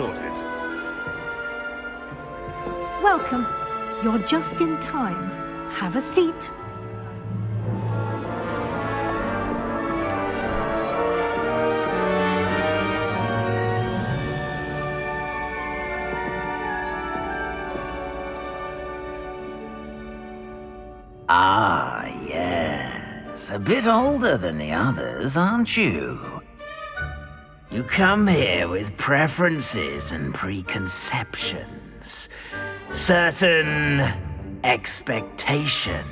sorted. Welcome. You're just in time. Have a seat. Ah, yes. A bit older than the others, aren't you? You come here with preferences and preconceptions. Certain expectations.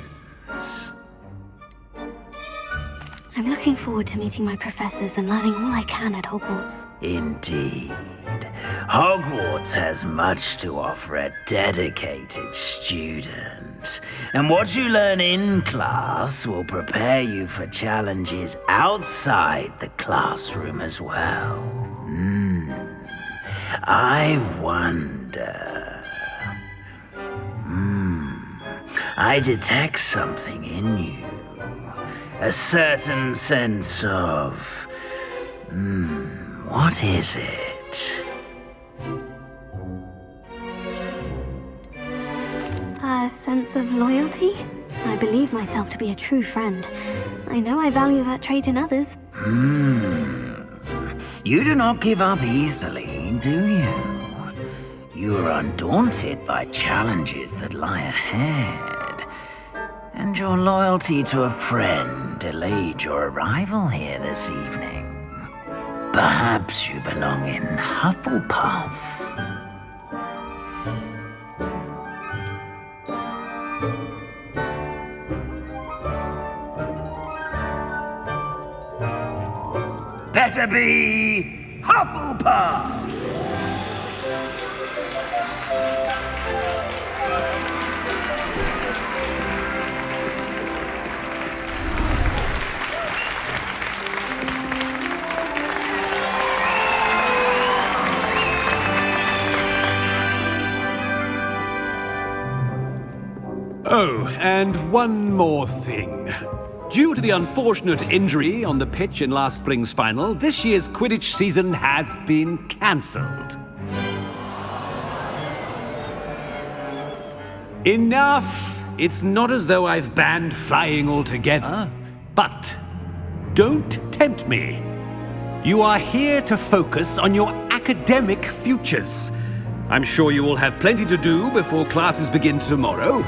I'm looking forward to meeting my professors and learning all I can at Hogwarts. Indeed. Hogwarts has much to offer a dedicated student. And what you learn in class will prepare you for challenges outside the classroom as well. I wonder... I detect something in you. A certain sense of... what is it? A sense of loyalty? I believe myself to be a true friend. I know I value that trait in others. You do not give up easily, do you? You are undaunted by challenges that lie ahead. And your loyalty to a friend delayed your arrival here this evening. Perhaps you belong in Hufflepuff. Better be Hufflepuff! Oh, and one more thing. Due to the unfortunate injury on the pitch in last spring's final, this year's Quidditch season has been cancelled. Enough! It's not as though I've banned flying altogether, but don't tempt me. You are here to focus on your academic futures. I'm sure you will have plenty to do before classes begin tomorrow.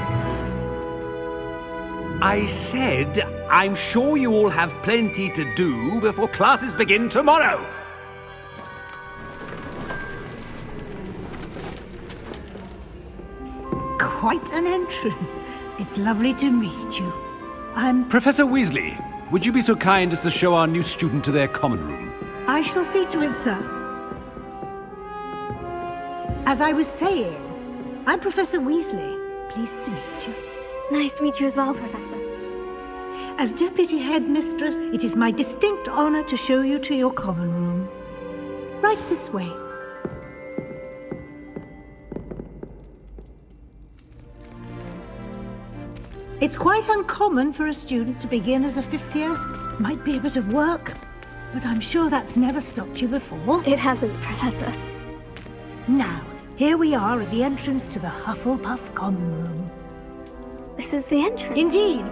I said, I'm sure you all have plenty to do before classes begin tomorrow. Quite an entrance. It's lovely to meet you. I'm... Professor Weasley, would you be so kind as to show our new student to their common room? I shall see to it, sir. As I was saying, I'm Professor Weasley. Pleased to meet you. Nice to meet you as well, Professor. As Deputy Headmistress, it is my distinct honor to show you to your common room. Right this way. It's quite uncommon for a student to begin as a fifth year. Might be a bit of work, but I'm sure that's never stopped you before. It hasn't, Professor. Now, here we are at the entrance to the Hufflepuff common room. This is the entrance? Indeed.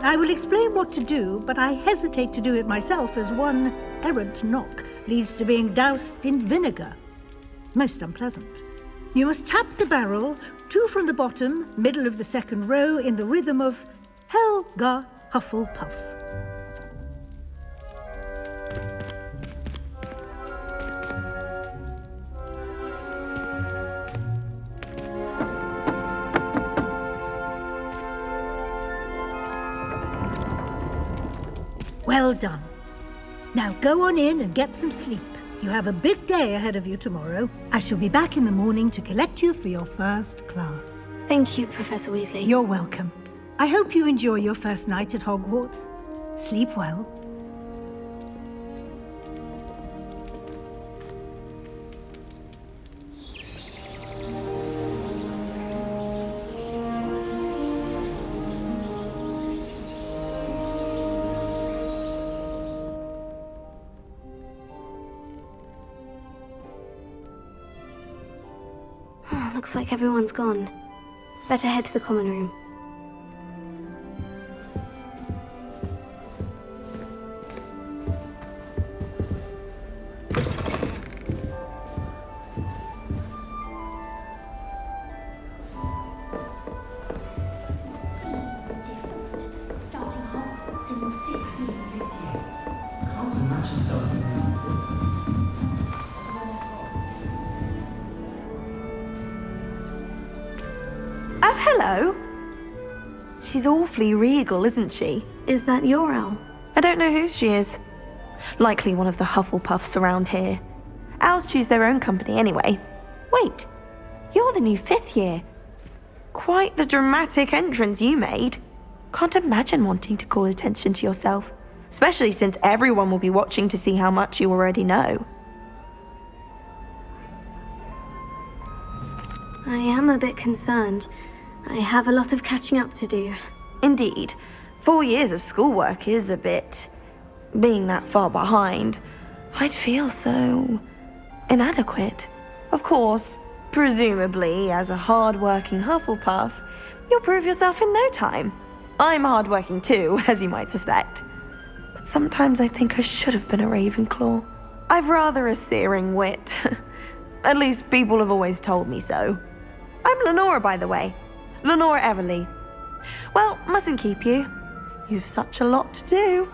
I will explain what to do, but I hesitate to do it myself as one errant knock leads to being doused in vinegar. Most unpleasant. You must tap the barrel, 2 from the bottom, middle of the second row, in the rhythm of Helga Hufflepuff. Well done. Now go on in and get some sleep. You have a big day ahead of you tomorrow. I shall be back in the morning to collect you for your first class. Thank you, Professor Weasley. You're welcome. I hope you enjoy your first night at Hogwarts. Sleep well. Looks like everyone's gone. Better head to the common room. Oh, hello. She's awfully regal, isn't she? Is that your owl? I don't know who she is. Likely one of the Hufflepuffs around here. Owls choose their own company anyway. Wait, you're the new 5th year. Quite the dramatic entrance you made. Can't imagine wanting to call attention to yourself, especially since everyone will be watching to see how much you already know. I am a bit concerned. I have a lot of catching up to do. Indeed, 4 years of schoolwork is a bit... Being that far behind, I'd feel so... inadequate. Of course, presumably, as a hard-working Hufflepuff, you'll prove yourself in no time. I'm hard-working too, as you might suspect. But sometimes I think I should have been a Ravenclaw. I've rather a searing wit. At least people have always told me so. I'm Lenora, by the way. Lenora Everly. Well, mustn't keep you. You've such a lot to do.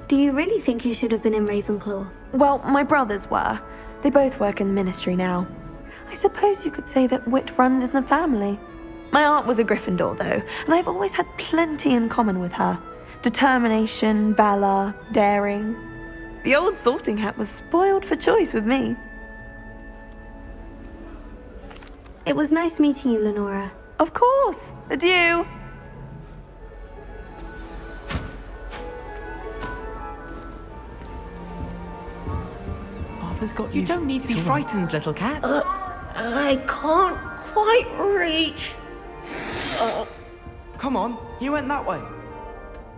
Do you really think you should have been in Ravenclaw? Well, my brothers were. They both work in the ministry now. I suppose you could say that wit runs in the family. My aunt was a Gryffindor, though, and I've always had plenty in common with her. Determination, valor, daring. The old sorting hat was spoiled for choice with me. It was nice meeting you, Lenora. Of course. Adieu. Arthur's got you. You don't need to be frightened, little cat. I can't quite reach. Come on, you went that way.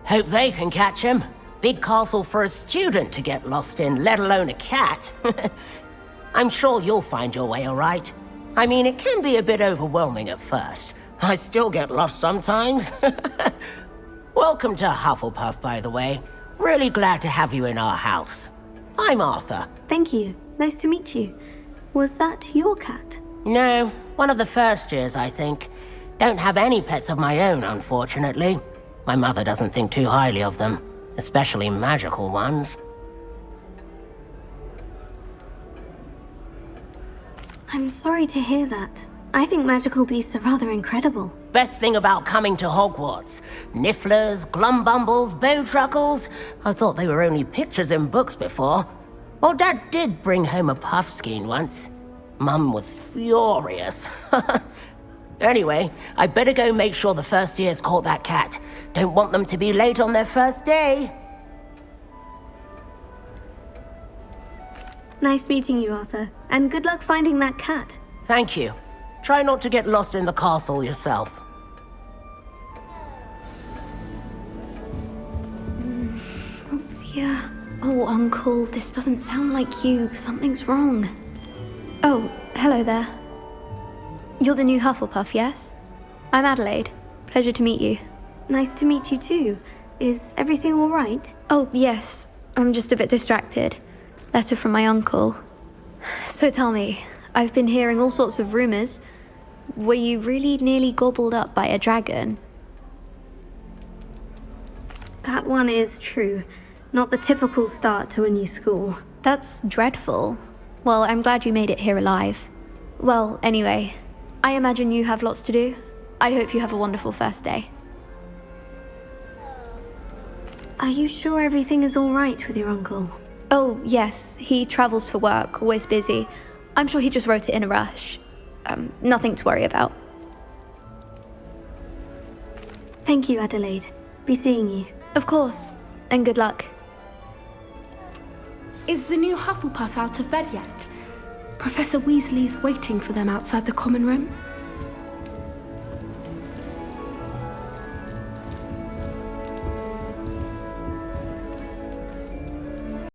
Hope they can catch him. Big castle for a student to get lost in, let alone a cat. I'm sure you'll find your way all right. I mean, it can be a bit overwhelming at first. I still get lost sometimes. Welcome to Hufflepuff, by the way. Really glad to have you in our house. I'm Arthur. Thank you. Nice to meet you. Was that your cat? No, one of the first years, I think. Don't have any pets of my own, unfortunately. My mother doesn't think too highly of them, especially magical ones. I'm sorry to hear that. I think magical beasts are rather incredible. Best thing about coming to Hogwarts. Nifflers, Glumbumbles, Bowtruckles. I thought they were only pictures in books before. Well, Dad did bring home a Puffskein once. Mum was furious. Anyway, I better go make sure the first years caught that cat. Don't want them to be late on their first day. Nice meeting you, Arthur. And good luck finding that cat. Thank you. Try not to get lost in the castle yourself. Oh dear. Oh, Uncle, this doesn't sound like you. Something's wrong. Oh, hello there. You're the new Hufflepuff, yes? I'm Adelaide. Pleasure to meet you. Nice to meet you too. Is everything all right? Oh, yes. I'm just a bit distracted. Letter from my uncle. So tell me, I've been hearing all sorts of rumors. Were you really nearly gobbled up by a dragon? That one is true. Not the typical start to a new school. That's dreadful. Well, I'm glad you made it here alive. Well, anyway, I imagine you have lots to do. I hope you have a wonderful first day. Are you sure everything is all right with your uncle? Oh, yes. He travels for work, always busy. I'm sure he just wrote it in a rush. Nothing to worry about. Thank you, Adelaide. Be seeing you. Of course. And good luck. Is the new Hufflepuff out of bed yet? Professor Weasley's waiting for them outside the common room.